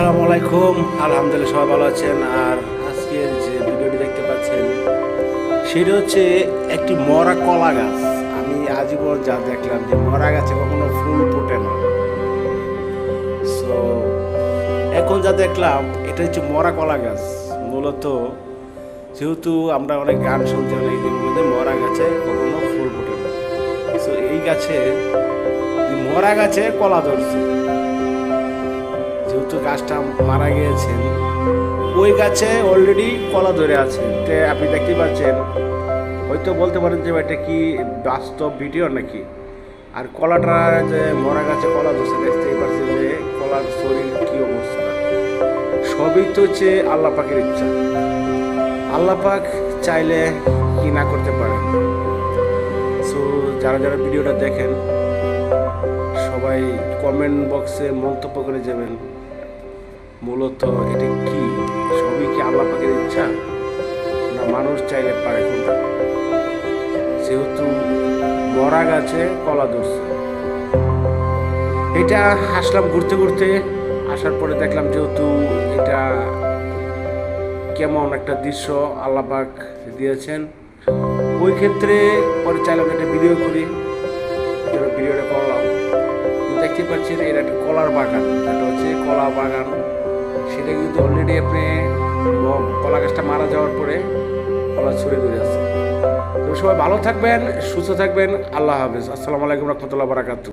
আসসালামু আলাইকুম। আলহামদুলিল্লাহ সবাই ভালো আছেন। আর আজকে যে ভিডিওটি দেখতে পাচ্ছেন সেটা হচ্ছে একটি মরা কলা গাছ। আমি আজীবন যা দেখলাম যে মরা গাছে কখনো ফুল ফোটে না। সো এখন যা দেখলাম এটা হচ্ছে মরা কলা গাছ। মূলত যেহেতু আমরা অনেক গান শুনছি অনেক মধ্যে মরা গাছে কখনো ফুল ফোটে না। সো এই গাছে মরা গাছে কলা ধরছে, যেহেতু গাছটা মারা গিয়েছেন ওই গাছে অলরেডি কলা ধরে আছে। তো আপনি দেখতে পাচ্ছেন, হয়তো বলতে পারেন যে এটা কি বাস্তব ভিডিও নাকি। আর কলাটা যে মরা গাছে কলা ধরছে দেখতেই পাচ্ছেন যে কলার শরীর কি অবস্থা। সবই তো হচ্ছে আল্লাহ পাকের ইচ্ছা। আল্লাহ পাক চাইলে কি না করতে পারেন। সো যারা যারা ভিডিওটা দেখেন সবাই কমেন্ট বক্সে মন্তব্য করে যাবেন মূলত এটা কি, সবই কি আল্লাহ পাকের ইচ্ছা না মানুষ চাইলে পারে কোনটা। যেহেতু মরা গাছে কলা ধরছে, এটা আসলাম ঘুরতে ঘুরতে, আসার পরে দেখলাম যেহেতু এটা কেমন একটা দৃশ্য আল্লাহ পাক দিয়েছেন, ওই ক্ষেত্রে পরে চাইলাম একটা ভিডিও করি। ভিডিওটা করলাম, দেখতে পাচ্ছেন এটা একটা কলার বাগান, এটা হচ্ছে কলা বাগান। সেটা কিন্তু অলরেডি আপনি কলা গাছটা মারা যাওয়ার পরে কলা ছড়ে ধরে আছে। তো সবাই ভালো থাকবেন, সুস্থ থাকবেন। আল্লাহ হাফেজ। আসসালামু আলাইকুম রহমতুল্লাহ বারাকাতুহু।